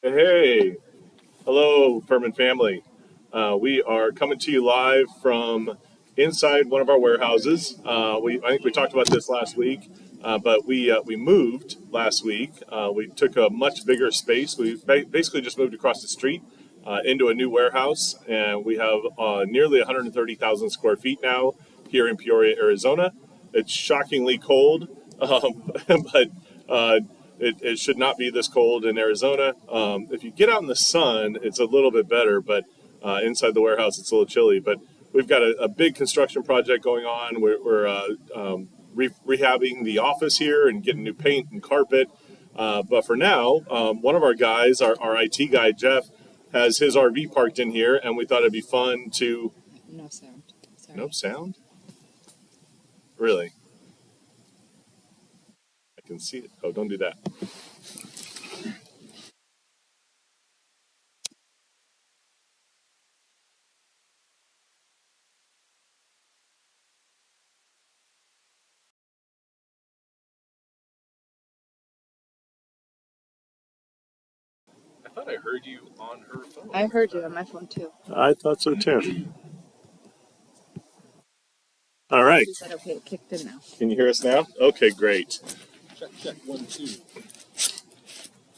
Hey, hello, Firman family. We are coming to you live from inside one of our warehouses. I think we talked about this last week, but we moved last week. We took a much bigger space. We basically just moved across the street into a new warehouse, and we have nearly 130,000 square feet now here in Peoria, Arizona. It's shockingly cold, but it should not be this cold in Arizona. If you get out in the sun, it's a little bit better, but inside the warehouse, it's a little chilly. But we've got a big construction project going on. We're rehabbing the office here and getting new paint and carpet. But for now, one of our guys, our IT guy, Jeff, has his RV parked in here, and we thought it'd be fun to... No sound. Sorry. No sound? Really? I can see it. Oh, don't do that. I thought I heard you on her phone. I heard you on my phone too. I thought so too. All right. Is that okay? It kicked in now. Can you hear us now? Okay, great. Check, 1, 2.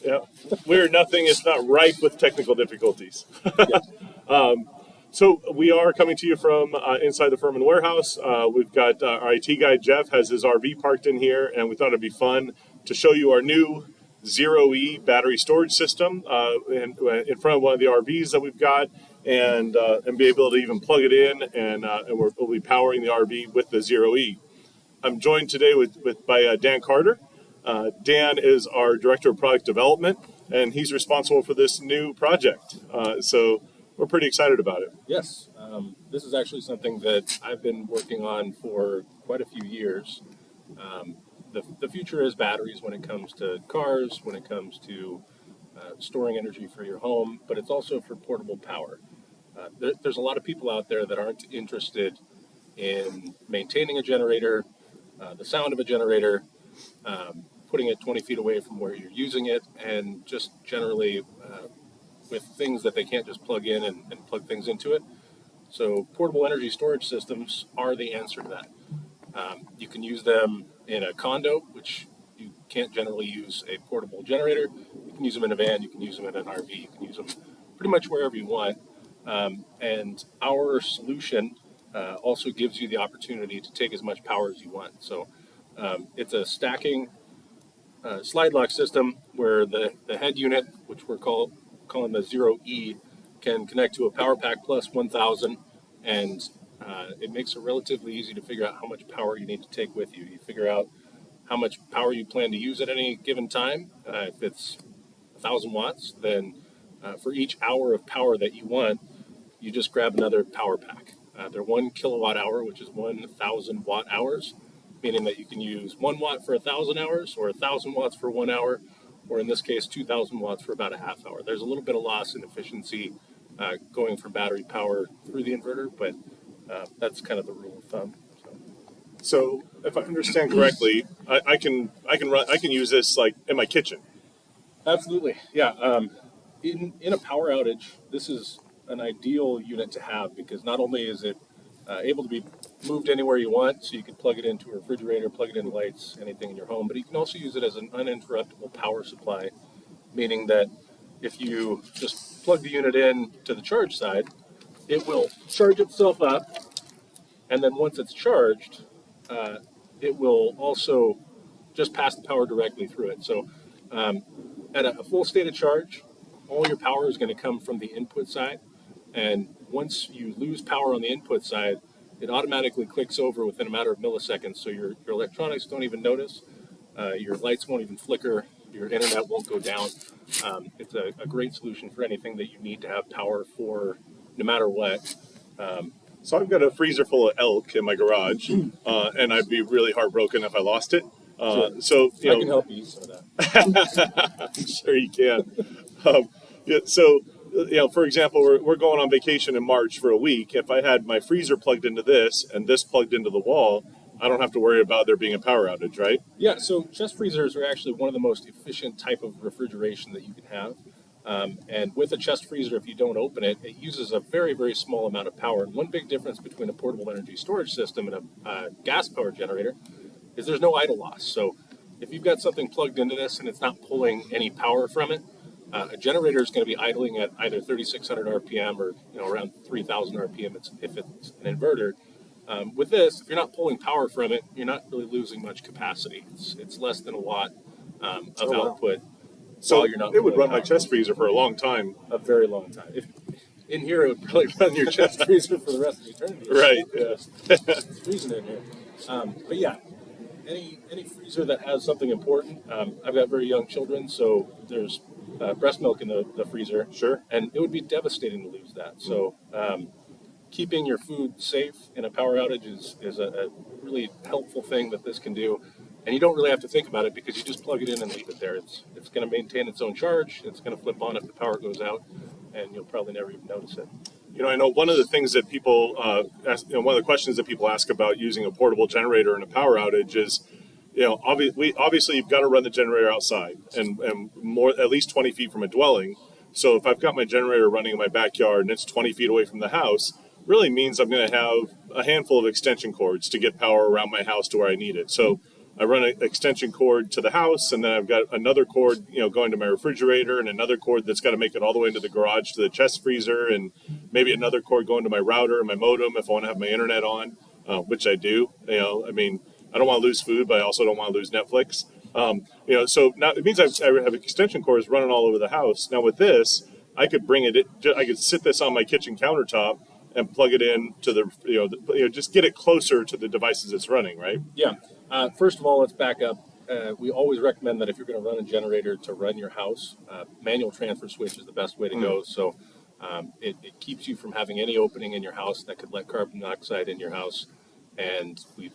Yeah, we're nothing if not rife with technical difficulties. So we are coming to you from inside the Firman warehouse. We've got our IT guy, Jeff, has his RV parked in here, and we thought it'd be fun to show you our new ZeroE battery storage system in front of one of the RVs that we've got, and be able to even plug it in, and we'll be powering the RV with the ZeroE. I'm joined today by Dan Carter. Dan is our Director of Product Development, and he's responsible for this new project. So we're pretty excited about it. Yes, this is actually something that I've been working on for quite a few years. The future is batteries when it comes to cars, when it comes to storing energy for your home, but it's also for portable power. There's a lot of people out there that aren't interested in maintaining a generator, the sound of a generator, putting it 20 feet away from where you're using it, and just generally with things that they can't just plug in and plug things into it. So portable energy storage systems are the answer to that. You can use them in a condo, which you can't generally use a portable generator. You can use them in a van, you can use them in an RV, you can use them pretty much wherever you want. And our solution also gives you the opportunity to take as much power as you want. So it's a stacking slide lock system where the head unit, which we're calling the ZeroE, can connect to a Power Pack Plus 1000, and it makes it relatively easy to figure out how much power you need to take with you. You figure out how much power you plan to use at any given time. If it's 1,000 watts, then for each hour of power that you want, you just grab another power pack. They're 1 kilowatt hour, which is 1,000 watt hours, meaning that you can use 1 watt for 1,000 hours, or 1,000 watts for 1 hour, or in this case, 2,000 watts for about a half hour. There's a little bit of loss in efficiency going from battery power through the inverter, but that's kind of the rule of thumb. So if I understand correctly, I can use this like in my kitchen. Absolutely, yeah. In a power outage, this is an ideal unit to have because not only is it able to be moved anywhere you want, so you can plug it into a refrigerator, plug it into lights, anything in your home, but you can also use it as an uninterruptible power supply, meaning that if you just plug the unit in to the charge side, it will charge itself up, and then once it's charged, it will also just pass the power directly through it. So at a full state of charge, all your power is going to come from the input side, and once you lose power on the input side, it automatically clicks over within a matter of milliseconds, so your electronics don't even notice, your lights won't even flicker, your internet won't go down. It's a great solution for anything that you need to have power for, no matter what. So I've got a freezer full of elk in my garage, and I'd be really heartbroken if I lost it. Sure. So I can help you use some of that. I'm sure you can. So for example, we're going on vacation in March for a week. If I had my freezer plugged into this and this plugged into the wall, I don't have to worry about there being a power outage, right? Yeah, so chest freezers are actually one of the most efficient type of refrigeration that you can have. And with a chest freezer, if you don't open it, it uses a very, very small amount of power. And one big difference between a portable energy storage system and a gas-powered generator is there's no idle loss. So if you've got something plugged into this and it's not pulling any power from it, a generator is going to be idling at either 3,600 RPM or around 3,000 RPM if it's an inverter. With this, if you're not pulling power from it, you're not really losing much capacity. It's less than a watt of output. So while you're not it would run power. my chest freezer for a long time. A very long time. In here, it would probably run your chest freezer for the rest of eternity. Right. Yeah. It's freezing in here. But yeah, any freezer that has something important. I've got very young children, so there's breast milk in the freezer. Sure. And it would be devastating to lose that. So keeping your food safe in a power outage is a really helpful thing that this can do. And you don't really have to think about it because you just plug it in and leave it there. It's going to maintain its own charge. It's going to flip on if the power goes out, and you'll probably never even notice it. I know one of the things that people ask, one of the questions that people ask about using a portable generator in a power outage is, obviously you've got to run the generator outside and more at least 20 feet from a dwelling. So if I've got my generator running in my backyard and it's 20 feet away from the house, really means I'm going to have a handful of extension cords to get power around my house to where I need it. So I run an extension cord to the house, and then I've got another cord, going to my refrigerator, and another cord that's got to make it all the way into the garage to the chest freezer, and maybe another cord going to my router and my modem if I want to have my internet on, which I do. I don't want to lose food, but I also don't want to lose Netflix. So now it means I have extension cords running all over the house. Now with this, I could I could sit this on my kitchen countertop and plug it in to just get it closer to the devices it's running, right? Yeah. First of all, let's back up. We always recommend that if you're going to run a generator to run your house, manual transfer switch is the best way to go. So it keeps you from having any opening in your house that could let carbon monoxide in your house. And we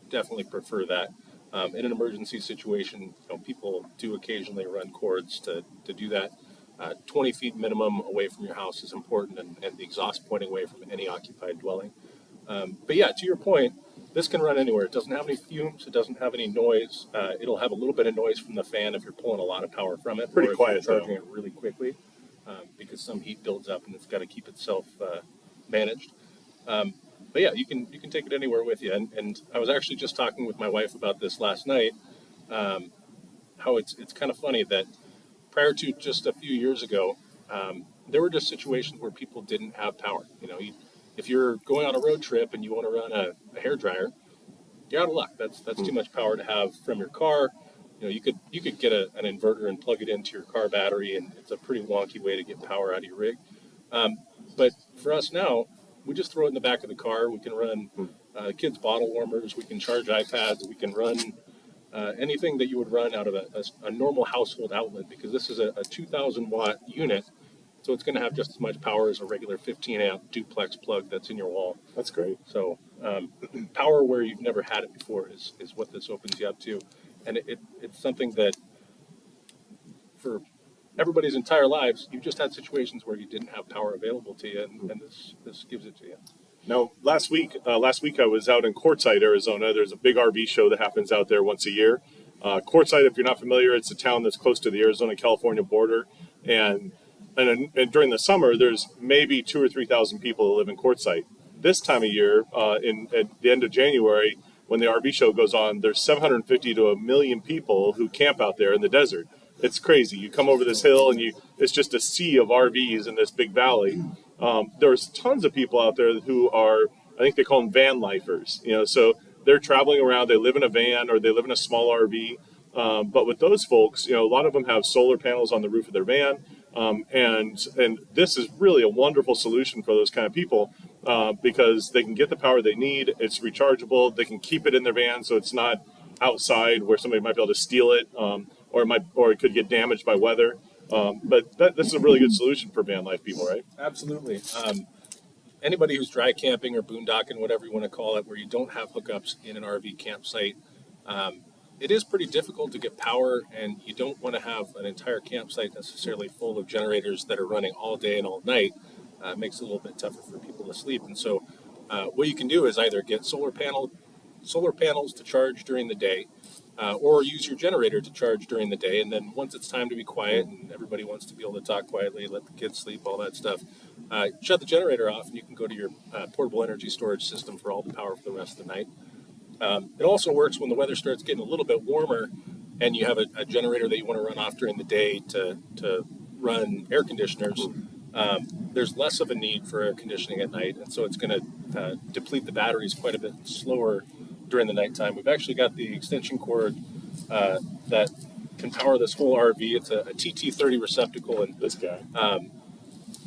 definitely prefer that. In an emergency situation, people do occasionally run cords to do that. 20 feet minimum away from your house is important, and the exhaust pointing away from any occupied dwelling. But yeah, to your point, this can run anywhere. It doesn't have any fumes. It doesn't have any noise. It'll have a little bit of noise from the fan if you're pulling a lot of power from it. Pretty or if quiet, you're charging it really quickly because some heat builds up and it's got to keep itself managed. But yeah, you can take it anywhere with you. And I was actually just talking with my wife about this last night. How it's kind of funny that prior to just a few years ago, there were just situations where people didn't have power. If you're going on a road trip and you want to run a hair dryer, you're out of luck. That's too much power to have from your car. You could get an inverter and plug it into your car battery, and it's a pretty wonky way to get power out of your rig. But for us now, we just throw it in the back of the car. We can run kids' bottle warmers. We can charge iPads. We can run anything that you would run out of a normal household outlet, because this is a 2,000 watt unit. So it's going to have just as much power as a regular 15 amp duplex plug that's in your wall. That's great. So power where you've never had it before is what this opens you up to. And it's something that for everybody's entire lives, you've just had situations where you didn't have power available to you, and this gives it to you. Now, last week I was out in Quartzsite, Arizona. There's a big RV show that happens out there once a year. Quartzsite, if you're not familiar, it's a town that's close to the Arizona-California border. And during the summer, there's maybe 2,000 or 3,000 people that live in Quartzsite. This time of year, at the end of January, when the RV show goes on, there's 750 to 1 million people who camp out there in the desert. It's crazy. You come over this hill, and it's just a sea of RVs in this big valley. There's tons of people out there who are, I think they call them van lifers. So they're traveling around. They live in a van or they live in a small RV. But with those folks, a lot of them have solar panels on the roof of their van. And this is really a wonderful solution for those kind of people because they can get the power they need. It's rechargeable. They can keep it in their van so it's not outside where somebody might be able to steal it, or it could get damaged by weather. But this is a really good solution for van life people, right? Absolutely. Anybody who's dry camping or boondocking, whatever you want to call it, where you don't have hookups in an RV campsite, it is pretty difficult to get power, and you don't want to have an entire campsite necessarily full of generators that are running all day and all night. It makes it a little bit tougher for people to sleep. And so what you can do is either get solar panels to charge during the day, or use your generator to charge during the day. And then once it's time to be quiet and everybody wants to be able to talk quietly, let the kids sleep, all that stuff, shut the generator off and you can go to your portable energy storage system for all the power for the rest of the night. It also works when the weather starts getting a little bit warmer and you have a generator that you want to run off during the day to run air conditioners. There's less of a need for air conditioning at night, and so it's going to deplete the batteries quite a bit slower during the nighttime. We've actually got the extension cord that can power this whole RV. It's a TT30 receptacle, and This guy.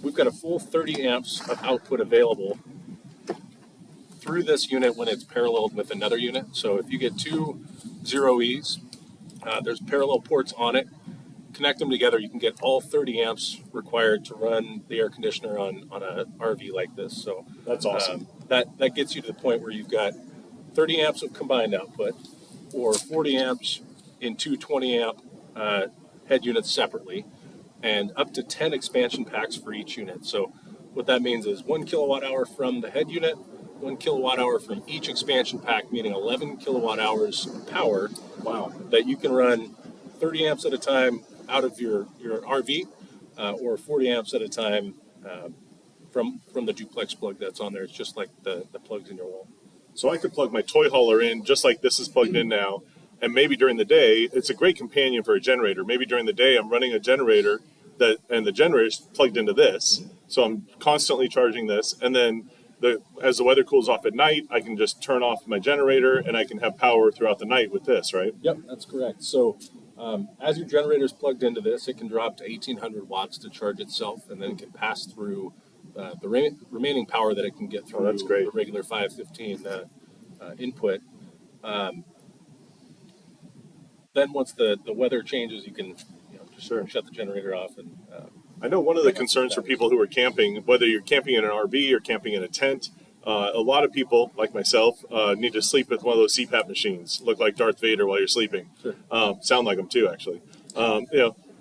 we've got a full 30 amps of output available through this unit when it's paralleled with another unit. So if you get two ZeroEs, there's parallel ports on it. Connect them together, you can get all 30 amps required to run the air conditioner on an RV like this. So That's awesome. That gets you to the point where you've got 30 amps of combined output, or 40 amps in two 20 amp head units separately, and up to 10 expansion packs for each unit. So what that means is 1 kilowatt hour from the head unit, 1 kilowatt hour from each expansion pack, meaning 11 kilowatt hours of power. Wow. That you can run 30 amps at a time out of your RV, or 40 amps at a time from the duplex plug that's on there. It's just like the plugs in your wall. So I could plug my toy hauler in just like this is plugged in now, and maybe during the day, it's a great companion for a generator. Maybe during the day I'm running a generator and the generator's plugged into this, so I'm constantly charging this, and then as the weather cools off at night, I can just turn off my generator and I can have power throughout the night with this, right? Yep, that's correct. So as your generator is plugged into this, it can drop to 1,800 watts to charge itself, and then it can pass through the remaining power that it can get through that's great. the regular 515 input. Then once the weather changes, you can just shut the generator off. And I know one of the concerns for people who are camping, whether you're camping in an RV or camping in a tent, a lot of people, like myself, need to sleep with one of those CPAP machines. Look like Darth Vader while you're sleeping. Sure. Sound like him too, actually. And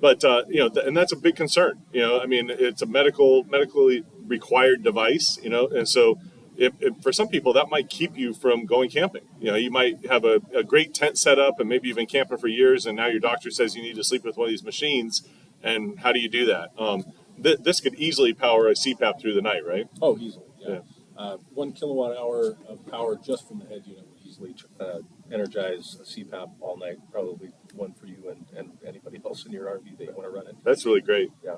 that's a big concern. I mean, it's a medically required device. And so if for some people that might keep you from going camping. You might have a great tent set up and maybe you've been camping for years, and now your doctor says you need to sleep with one of these machines. And how do you do that? This could easily power a CPAP through the night, right? Oh, easily. Yeah. 1 kilowatt hour of power just from the head unit would easily energize a CPAP all night. Probably one for you and anybody else in your RV that you want to run it. That's really great. Yeah.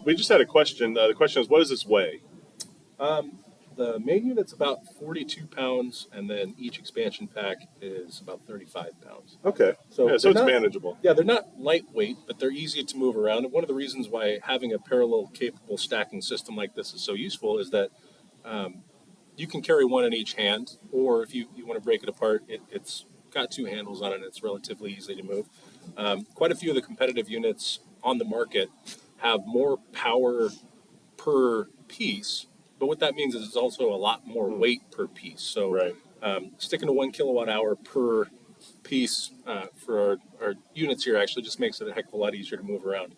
We just had a question. The question is, what does this weigh? The main unit's about 42 pounds, and then each expansion pack is about 35 pounds. Okay. So it's manageable. Yeah, they're not lightweight, but they're easy to move around. And one of the reasons why having a parallel capable stacking system like this is so useful is that you can carry one in each hand, or if you want to break it apart, it's got two handles on it, and it's relatively easy to move. Quite a few of the competitive units on the market have more power per piece, but what that means is it's also a lot more weight per piece. So right. Sticking to 1 kilowatt hour per piece for our units here actually just makes it a heck of a lot easier to move around.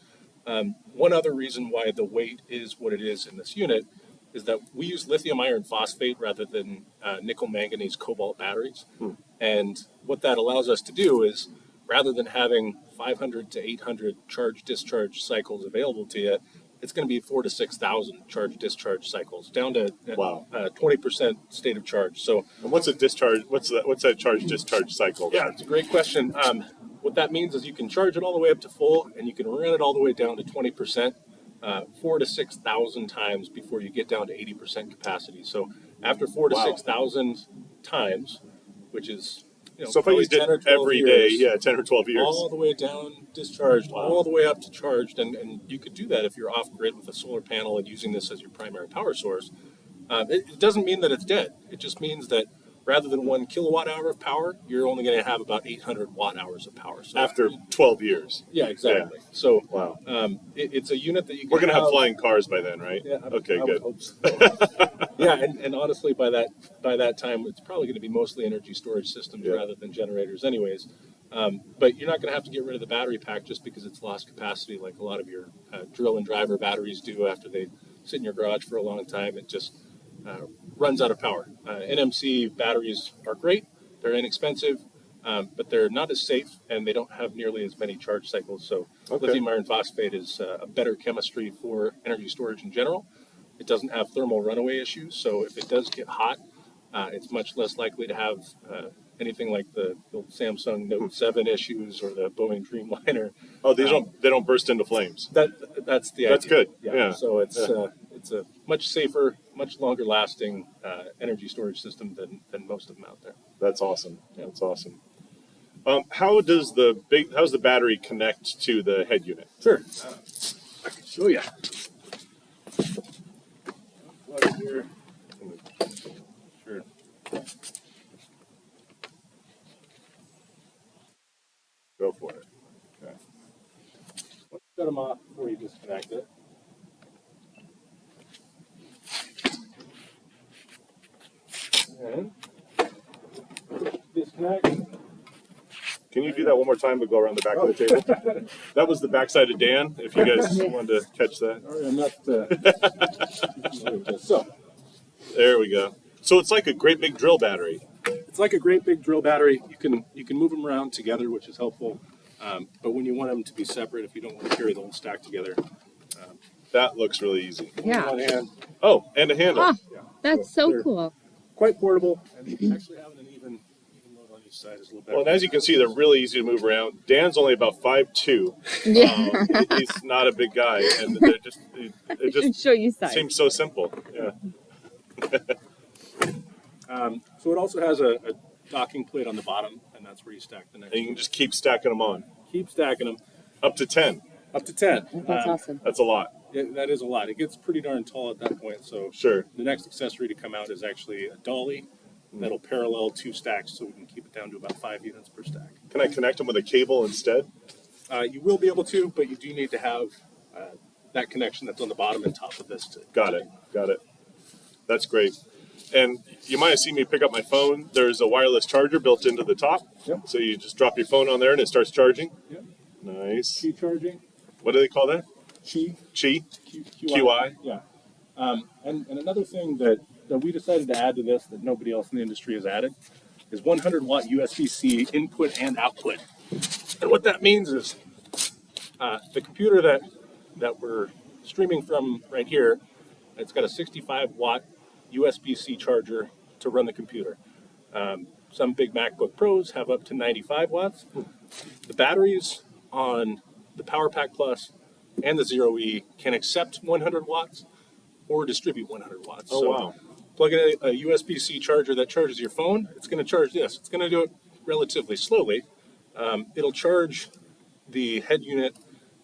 One other reason why the weight is what it is in this unit is that we use lithium iron phosphate rather than nickel manganese cobalt batteries. And what that allows us to do is, rather than having 500 to 800 charge-discharge cycles available to you, it's going to be 4,000 to 6,000 charge-discharge cycles, down to 20% state of charge. So, and what's a discharge? What's that charge-discharge cycle? Yeah, it's a great question. What that means is you can charge it all the way up to full, and you can run it all the way down to 20%, 4,000 to 6,000 times before you get down to 80% capacity. So after 4,000 to 6,000 times, which is so if I used it every day, 10 or 12 years. All the way down discharged, all the way up to charged, and you could do that if you're off-grid with a solar panel and using this as your primary power source. It doesn't mean that it's dead. It just means that rather than 1 kilowatt hour of power, you're only going to have about 800 watt hours of power. So after 12 years. Yeah, exactly. Yeah. So it's a unit that you can We're going to have flying cars by then, right? Yeah, okay, good. I would hope so. Yeah, and honestly, by that time, it's probably going to be mostly energy storage systems rather than generators anyways. But you're not going to have to get rid of the battery pack just because it's lost capacity like a lot of your drill and driver batteries do after they sit in your garage for a long time. It just runs out of power. NMC batteries are great. They're inexpensive. but they're not as safe and they don't have nearly as many charge cycles. So Okay. lithium iron phosphate is a better chemistry for energy storage in general. It doesn't have thermal runaway issues, so if it does get hot, it's much less likely to have anything like the old Samsung Note 7 issues or the Boeing Dreamliner. Oh, they don't burst into flames. That's the idea. That's good. Yeah. So it's a much safer, much longer lasting energy storage system than most of them out there. That's awesome. That's awesome. How's the battery connect to the head unit? Sure. I can show you. Plug here. Sure. Go for it. Okay. Let's shut them off before you disconnect it. And disconnect. Can you do that one more time, but go around the back of the table? That was the backside of Dan, if you guys wanted to catch that. Sorry, I'm not. So, There we go. So it's like a great big drill battery. it's like a great big drill battery. You can move them around together, which is helpful. But when you want them to be separate, if you don't want to carry the whole stack together, That looks really easy. Yeah. one hand. Oh, and a handle. Ah, Yeah. that's so they're cool. Quite portable, and actually having an even load on each side is a little better. Well, and as you can see, they're really easy to move around. Dan's only about 5'2". Yeah. He's not a big guy, and it I should just show you size. seems so simple. Yeah. So it also has a docking plate on the bottom, and that's where you stack the next And you can one. just keep stacking them on. Keep stacking them Up to 10. up to 10. That's awesome. That's a lot. That is a lot. It gets pretty darn tall at that point. So Sure. the next accessory to come out is actually a dolly that'll parallel 2 stacks, so we can keep it down to about 5 units per stack. Can I connect them with a cable instead? You will be able to, but you do need to have that connection that's on the bottom and top of this. Got it. That's great. And you might have seen me pick up my phone. There's a wireless charger built into the top. Yep. So you just drop your phone on there and it starts charging. Yep. Nice. Qi charging. What do they call that? Qi. Qi? QI. QI? Yeah. And another thing that we decided to add to this that nobody else in the industry has added is 100 watt USBC input and output. And what that means is the computer that we're streaming from right here, it's got a 65 watt USB-C charger to run the computer. Some big MacBook Pros have up to 95 watts. The batteries on the PowerPack Plus and the ZeroE can accept 100 watts or distribute 100 watts. Oh, So wow. plug in a USB-C charger that charges your phone. It's going to charge this. It's going to do it relatively slowly. It'll charge the head unit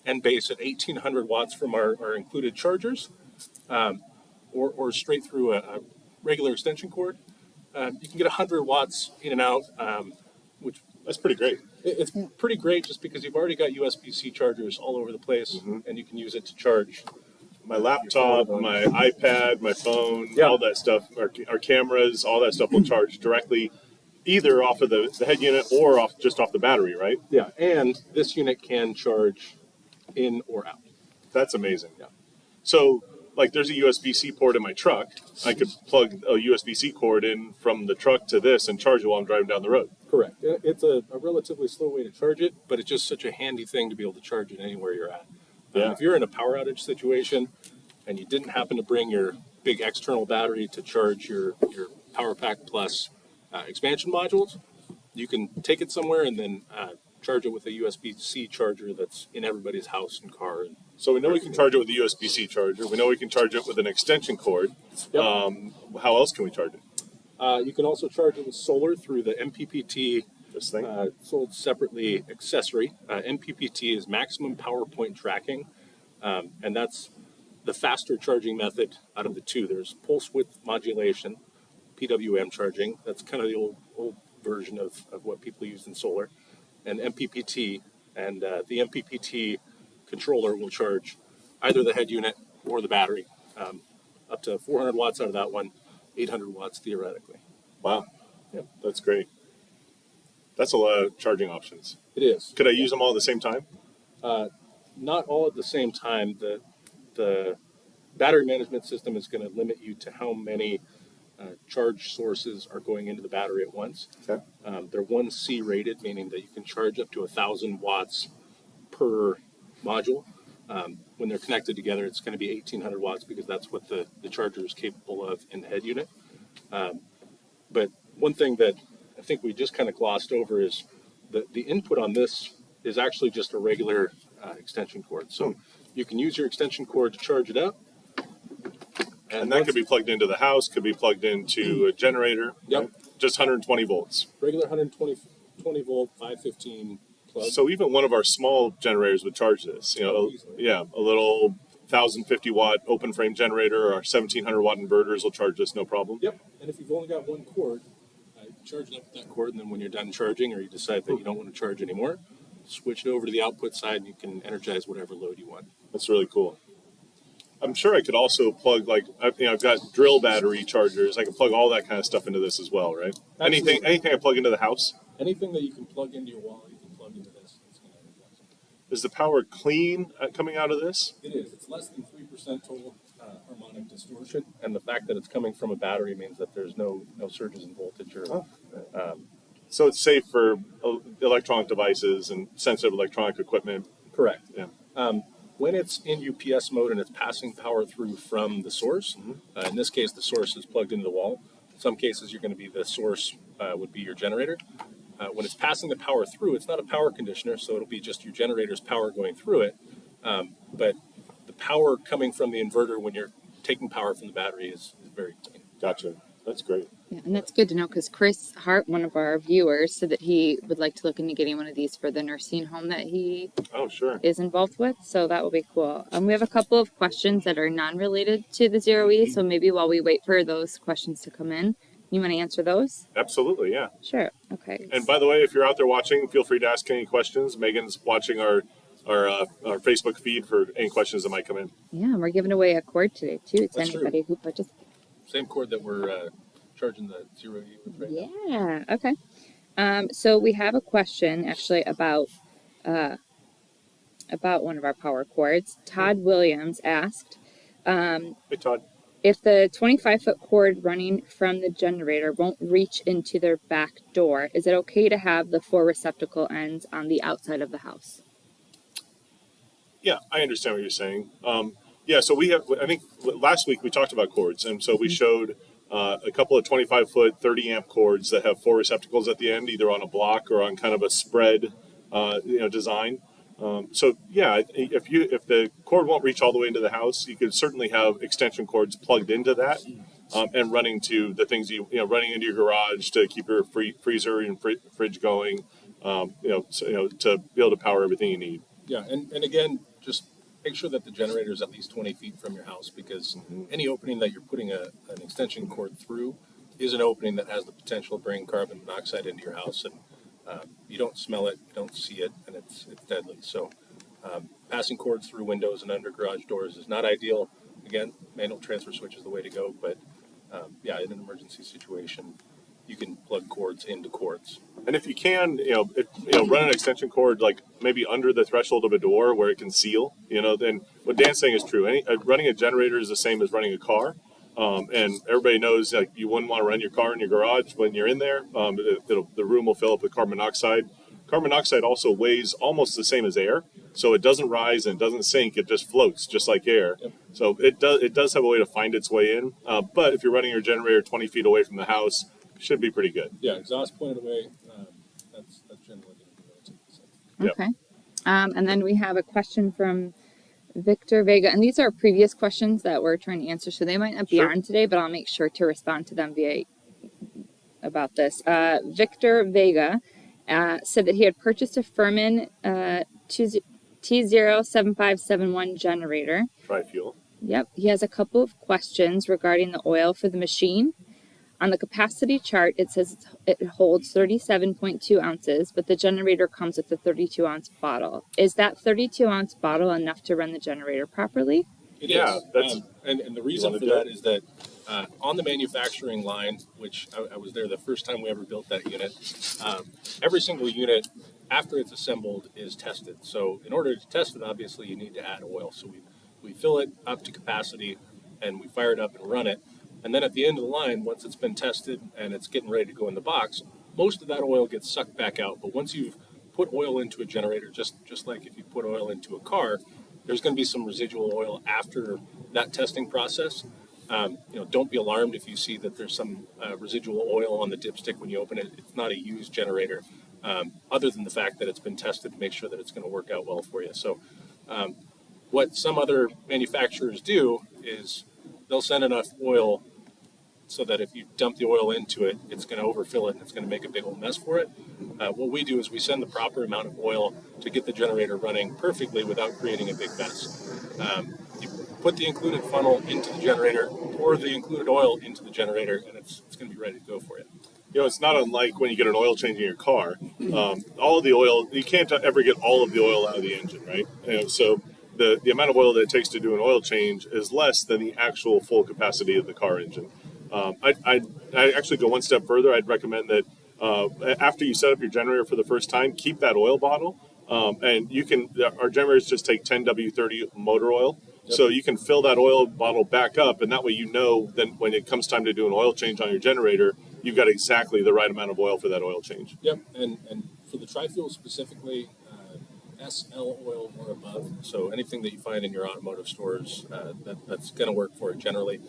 and base at 1800 watts from our included chargers, or straight through a regular extension cord. You can get 100 watts in and out, which That's pretty great. it's pretty great just because you've already got USB-C chargers all over the place, and you can use it to charge. My laptop, my iPad, my phone, Yeah. all that stuff, our cameras, all that stuff will charge directly either off of the head unit or just off the battery, right? Yeah, and this unit can charge in or out. That's amazing. Yeah. So, like, there's a USB-C port in my truck. I could plug a USB-C cord in from the truck to this and charge it while I'm driving down the road. Correct. It's a relatively slow way to charge it, but it's just such a handy thing to be able to charge it anywhere you're at. Yeah. If you're in a power outage situation and you didn't happen to bring your big external battery to charge your PowerPack Plus expansion modules, you can take it somewhere and then charge it with a USB-C charger that's in everybody's house and car. So we know we can charge it with a USB-C charger. We know we can charge it with an extension cord. Yep. How else can we charge it? You can also charge it with solar through the MPPT This thing? sold separately accessory. MPPT is maximum power point tracking, and that's the faster charging method out of the two. There's pulse width modulation, PWM charging. That's kind of the old version of what people use in solar. And MPPT, and the MPPT controller will charge either the head unit or the battery, up to 400 watts out of that one, 800 watts theoretically. Wow. Yeah. That's great. That's a lot of charging options. It is. Could I use them all at the same time? Not all at the same time. The battery management system is going to limit you to how many charge sources are going into the battery at once. Okay. They're 1C rated, meaning that you can charge up to 1,000 watts per module. When they're connected together, it's going to be 1,800 watts because that's what the charger is capable of in the head unit. But one thing that I think we just kind of glossed over is the input on this is actually just a regular extension cord. So you can use your extension cord to charge it up. And that could be plugged into the house, could be plugged into a generator. Yep. Right? Just 120 volts. Regular 120 volt, 515 plug. So even one of our small generators would charge this. You know, yeah, a little 1,050 watt open frame generator or 1,700 watt inverters will charge this no problem. Yep. And if you've only got one cord, charge it up with that cord, and then when you're done charging or you decide that you don't want to charge anymore, switch it over to the output side and you can energize whatever load you want. That's really cool. I'm sure I could also plug, like, I've got drill battery chargers. I can plug all that kind of stuff into this as well, right? Absolutely. Anything I plug into the house? Anything that you can plug into your wall, you can plug into this. It's going to energize it. Is the power clean coming out of this? It is. It's less than 3% total harmonic distortion, and the fact that it's coming from a battery means that there's no surges in voltage or. So it's safe for electronic devices and sensitive electronic equipment. Correct. Yeah. When it's in UPS mode and it's passing power through from the source, in this case, the source is plugged into the wall. In some cases, you're going to be the source would be your generator. When it's passing the power through, it's not a power conditioner, so it'll be just your generator's power going through it. But the power coming from the inverter when you're taking power from the battery is very clean. Gotcha. That's great. Yeah, and that's good to know because Chris Hart, one of our viewers, said that he would like to look into getting one of these for the nursing home that he is involved with. So that will be cool. We have a couple of questions that are non-related to the ZeroE. So maybe while we wait for those questions to come in, you want to answer those? Absolutely, yeah. Sure. Okay. And by the way, if you're out there watching, feel free to ask any questions. Megan's watching our Facebook feed for any questions that might come in. Yeah, and we're giving away a cord today too to anybody who participates. Same cord that we're charging the ZeroE with right now. Yeah. Okay. So we have a question actually about one of our power cords. Todd Williams asked, Hey, Todd. if the 25-foot cord running from the generator won't reach into their back door, is it okay to have the 4 receptacle ends on the outside of the house? Yeah, I understand what you're saying. Yeah, so we have, I think last week we talked about cords, and so we showed a couple of 25-foot, 30-amp cords that have 4 receptacles at the end, either on a block or on kind of a spread, design. So yeah, if the cord won't reach all the way into the house, you could certainly have extension cords plugged into that, and running to the things running into your garage to keep your freezer and fridge going, to be able to power everything you need. Yeah, and again, just make sure that the generator is at least 20 feet from your house because any opening that you're putting an extension cord through is an opening that has the potential to bring carbon monoxide into your house, and you don't smell it, you don't see it, and it's deadly. So passing cords through windows and under garage doors is not ideal. Again, manual transfer switch is the way to go, but in an emergency situation, you can plug cords into cords. And if you can, run an extension cord like maybe under the threshold of a door where it can seal. Then what Dan's saying is true. Running a generator is the same as running a car, and everybody knows you wouldn't want to run your car in your garage when you're in there. The room will fill up with carbon monoxide. Carbon monoxide also weighs almost the same as air, so it doesn't rise and doesn't sink. It just floats, just like air. Yep. So it does have a way to find its way in. But if you're running your generator 20 feet away from the house, should be pretty good. Yeah, exhaust point away. That's generally going to be what it's. Okay. And then we have a question from Victor Vega, and these are previous questions that we're trying to answer, so they might not be on today, but I'll make sure to respond to them about this. Victor Vega said that he had purchased a Firman T07571 generator. Tri-fuel. Yep. He has a couple of questions regarding the oil for the machine. On the capacity chart, it says it holds 37.2 ounces, but the generator comes with a 32-ounce bottle. Is that 32-ounce bottle enough to run the generator properly? It is. And the reason for that is that on the manufacturing line, which I was there the first time we ever built that unit, every single unit, after it's assembled, is tested. So in order to test it, obviously, you need to add oil. So we fill it up to capacity, and we fire it up and run it. And then at the end of the line, once it's been tested and it's getting ready to go in the box, most of that oil gets sucked back out. But once you've put oil into a generator, just like if you put oil into a car, there's going to be some residual oil after that testing process. Don't be alarmed if you see that there's some residual oil on the dipstick when you open it. It's not a used generator, other than the fact that it's been tested to make sure that it's going to work out well for you. So what some other manufacturers do is they'll send enough oil so that if you dump the oil into it, it's going to overfill it and it's going to make a big old mess for it. What we do is we send the proper amount of oil to get the generator running perfectly without creating a big mess. You put the included funnel into the generator, pour the included oil into the generator, and it's going to be ready to go for you. It's not unlike when you get an oil change in your car. All of the oil, you can't ever get all of the oil out of the engine, right? So the amount of oil that it takes to do an oil change is less than the actual full capacity of the car engine. I actually go one step further. I'd recommend that after you set up your generator for the first time, keep that oil bottle. And our generators just take 10W30 motor oil. Yep. So you can fill that oil bottle back up, and that way then when it comes time to do an oil change on your generator, you've got exactly the right amount of oil for that oil change. Yep, and for the tri-fuel specifically, SL oil or above. So anything that you find in your automotive stores, that's going to work for it generally.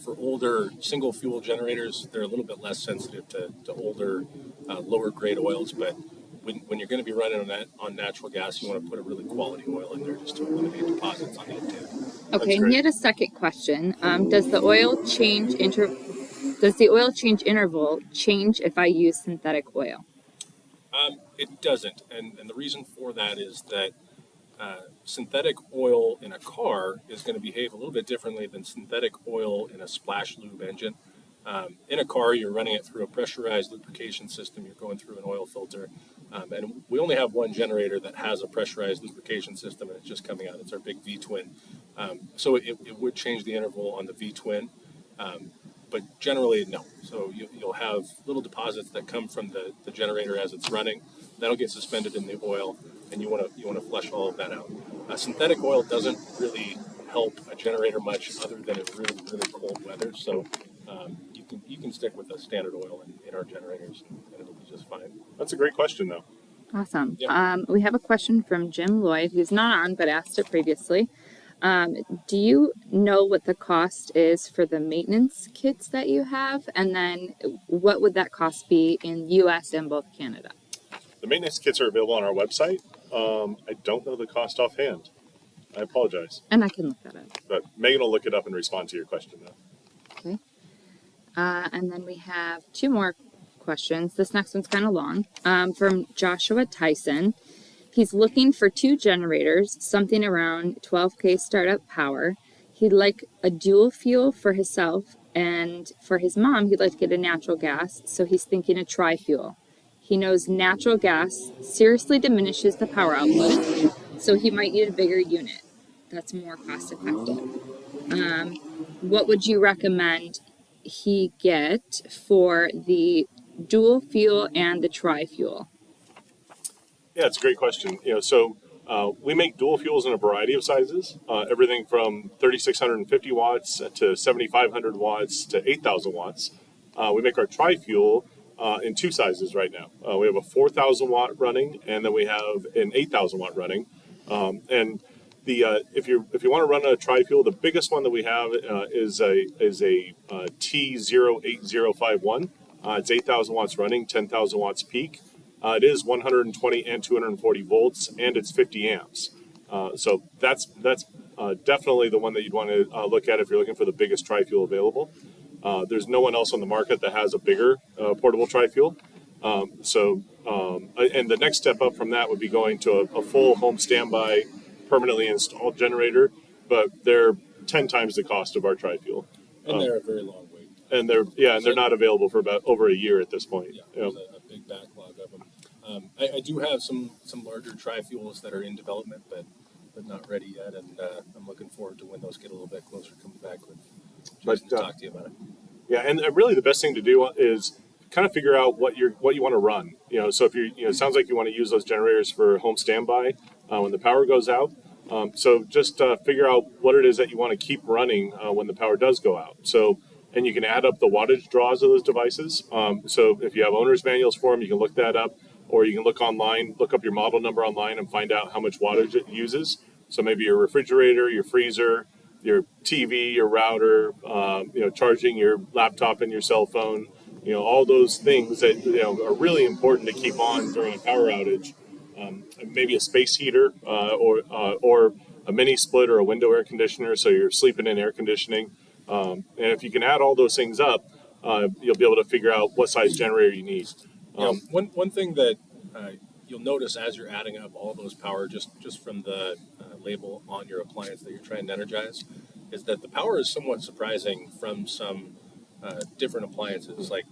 For older single fuel generators, they're a little bit less sensitive to older, lower grade oils, but when you're going to be running on natural gas, you want to put a really quality oil in there just to eliminate deposits on the intake. Okay, and he had a second question. Does the oil change interval change if I use synthetic oil? It doesn't, and the reason for that is that synthetic oil in a car is going to behave a little bit differently than synthetic oil in a splash lube engine. In a car, you're running it through a pressurized lubrication system. You're going through an oil filter. And we only have one generator that has a pressurized lubrication system, and it's just coming out. It's our big V-twin. So it would change the interval on the V-twin. But generally, no. So you'll have little deposits that come from the generator as it's running. That'll get suspended in the oil, and you want to flush all of that out. Synthetic oil doesn't really help a generator much other than in really, really cold weather. So you can stick with the standard oil in our generators, and it'll be just fine. That's a great question, though. Awesome. Yeah. We have a question from Jim Lloyd, who's not on but asked it previously. Do you know what the cost is for the maintenance kits that you have? And then what would that cost be in U.S. and both Canada? The maintenance kits are available on our website. I don't know the cost offhand. I apologize. And I can look that up. But Megan will look it up and respond to your question, though. Okay. And then we have two more questions. This next one's kind of long. From Joshua Tyson. He's looking for 2 generators, something around 12K startup power. He'd like a dual fuel for himself, and for his mom, he'd like to get a natural gas, so he's thinking a tri-fuel. He knows natural gas seriously diminishes the power output, so he might need a bigger unit that's more cost effective. What would you recommend he get for the dual fuel and the tri-fuel? Yeah, it's a great question. So we make dual fuels in a variety of sizes, everything from 3,650 watts to 7,500 watts to 8,000 watts. We make our tri-fuel in 2 sizes right now. We have a 4,000 watt running, and then we have an 8,000 watt running. And if you want to run a tri-fuel, the biggest one that we have is a T08051. It's 8,000 watts running, 10,000 watts peak. It is 120 and 240 volts, and it's 50 amps. So that's definitely the one that you'd want to look at if you're looking for the biggest tri-fuel available. There's no one else on the market that has a bigger portable tri-fuel. And the next step up from that would be going to a full home standby, permanently installed generator, but they're 10 times the cost of our tri-fuel. And they're a very long wait. And they're not available for about over a year at this point. Yeah, there's a big backlog of them. I do have some larger tri-fuels that are in development, but not ready yet, and I'm looking forward to when those get a little bit closer, coming back with Jason to talk to you about it. Yeah, and really the best thing to do is kind of figure out what you want to run. So if it sounds like you want to use those generators for home standby when the power goes out. So just figure out what it is that you want to keep running when the power does go out. So and you can add up the wattage draws of those devices. So if you have owner's manuals for them, you can look that up, or you can look online, look up your model number online and find out how much wattage it uses. So maybe your refrigerator, your freezer, your TV, your router, charging your laptop and your cell phone, all those things that are really important to keep on during a power outage. Maybe a space heater or a mini split or a window air conditioner, so you're sleeping in air conditioning. And if you can add all those things up, you'll be able to figure out what size generator you need. One thing that you'll notice as you're adding up all those power, just from the label on your appliance that you're trying to energize, is that the power is somewhat surprising from some different appliances. Like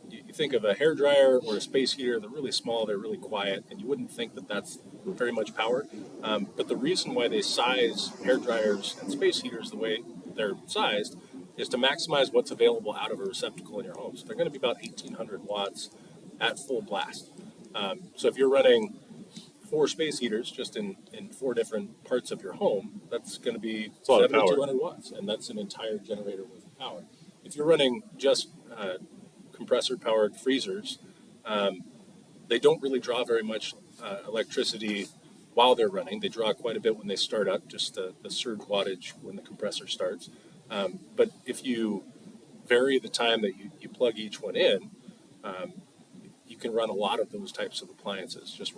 you think of a hairdryer or a space heater, they're really small, they're really quiet, and you wouldn't think that that's very much power. But the reason why they size hairdryers and space heaters the way they're sized is to maximize what's available out of a receptacle in your home. So they're going to be about 1,800 watts at full blast. So if you're running 4 space heaters just in 4 different parts of your home, that's going to be 7,200 watts, and that's an entire generator worth of power. If you're running just compressor-powered freezers, they don't really draw very much electricity while they're running. They draw quite a bit when they start up, just the surge wattage when the compressor starts. But if you vary the time that you plug each one in, you can run a lot of those types of appliances. Just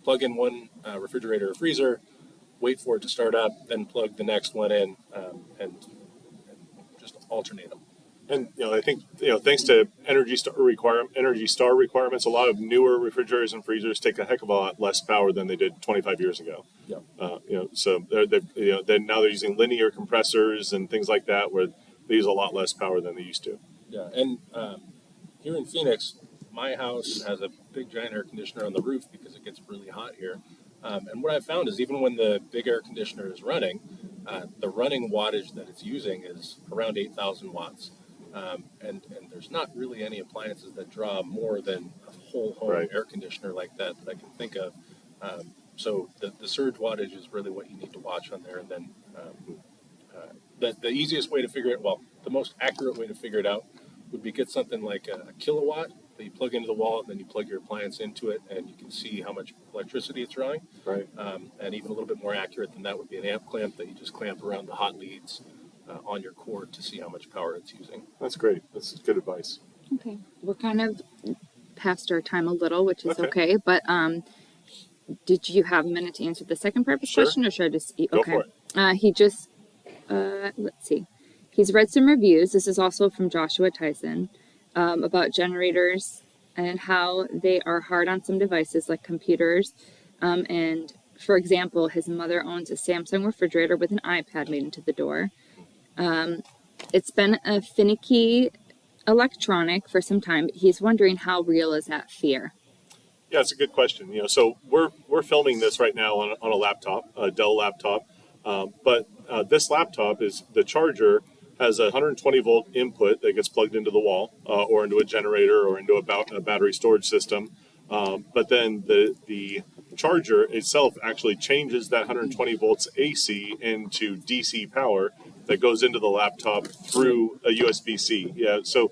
plug in one refrigerator or freezer, wait for it to start up, then plug the next one in, and just alternate them. And I think thanks to Energy Star requirements, a lot of newer refrigerators and freezers take a heck of a lot less power than they did 25 years ago. Yeah. So now they're using linear compressors and things like that, where they use a lot less power than they used to. Yeah, and here in Phoenix, my house has a big giant air conditioner on the roof because it gets really hot here. And what I've found is even when the big air conditioner is running, the running wattage that it's using is around 8,000 watts. And there's not really any appliances that draw more than a whole home air conditioner like that I can think of. So the surge wattage is really what you need to watch on there. And then the easiest way to figure it, the most accurate way to figure it out would be get something like a kilowatt that you plug into the wall, and then you plug your appliance into it, and you can see how much electricity it's drawing. Right. And even a little bit more accurate than that would be an amp clamp that you just clamp around the hot leads on your cord to see how much power it's using. That's great. That's good advice. Okay. We're kind of past our time a little, which is okay. But did you have a minute to answer the second part of the question, or should I just... Go for it. He just... let's see. He's read some reviews. This is also from Joshua Tyson about generators and how they are hard on some devices like computers. And for example, his mother owns a Samsung refrigerator with an iPad made into the door. It's been a finicky electronic for some time. But he's wondering, how real is that fear? Yeah, it's a good question. So we're filming this right now on a laptop, a Dell laptop. But this laptop the charger has a 120 volt input that gets plugged into the wall or into a generator or into a battery storage system. But then the charger itself actually changes that 120 volts AC into DC power that goes into the laptop through a USB-C. Yeah, so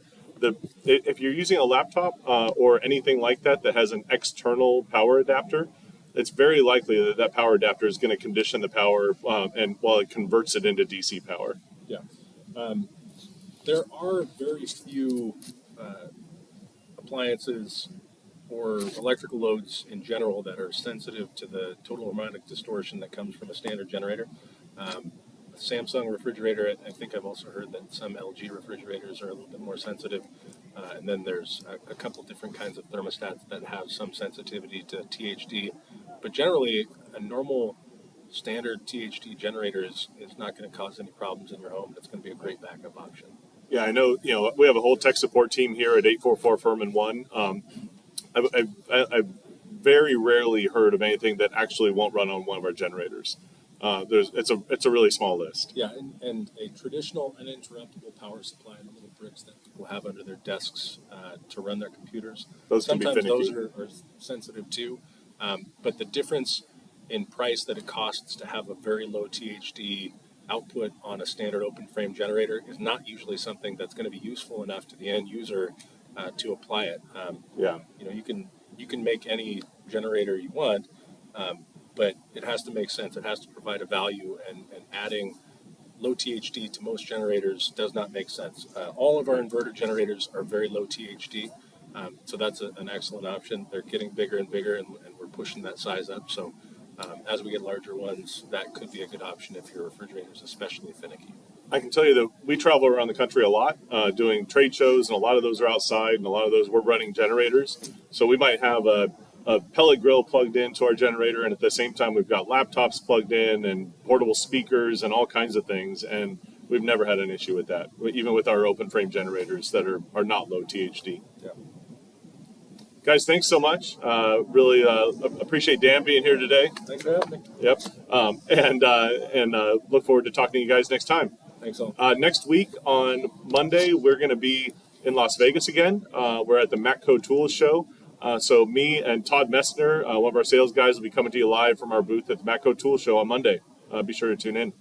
if you're using a laptop or anything like that has an external power adapter, it's very likely that power adapter is going to condition the power and while it converts it into DC power. Yeah. There are very few appliances or electrical loads in general that are sensitive to the total harmonic distortion that comes from a standard generator. A Samsung refrigerator, I think I've also heard that some LG refrigerators are a little bit more sensitive. And then there's a couple different kinds of thermostats that have some sensitivity to THD. But generally, a normal standard THD generator is not going to cause any problems in your home. It's going to be a great backup option. Yeah, I know. We have a whole tech support team here at 844 Firman 1. I've very rarely heard of anything that actually won't run on one of our generators. It's a really small list. Yeah, and a traditional uninterruptible power supply, the little bricks that people have under their desks to run their computers. Those can be finicky. Sometimes those are sensitive too. But the difference in price that it costs to have a very low THD output on a standard open frame generator is not usually something that's going to be useful enough to the end user to apply it. You know, you can make any generator you want, but it has to make sense. It has to provide a value, and adding low THD to most generators does not make sense. All of our inverter generators are very low THD, so that's an excellent option. They're getting bigger and bigger, and we're pushing that size up. So as we get larger ones, that could be a good option if your refrigerator is especially finicky. I can tell you that we travel around the country a lot doing trade shows, and a lot of those are outside, and a lot of those we're running generators. So we might have a pellet grill plugged into our generator, and at the same time we've got laptops plugged in and portable speakers and all kinds of things, and we've never had an issue with that, even with our open frame generators that are not low THD. Yeah. Guys, thanks so much. Really appreciate Dan being here today. Thanks for having me. Yep. And look forward to talking to you guys next time. Thanks all. Next week on Monday, we're going to be in Las Vegas again. We're at the Matco Tools Show. So me and Todd Messner, one of our sales guys, will be coming to you live from our booth at the Matco Tools Show on Monday. Be sure to tune in.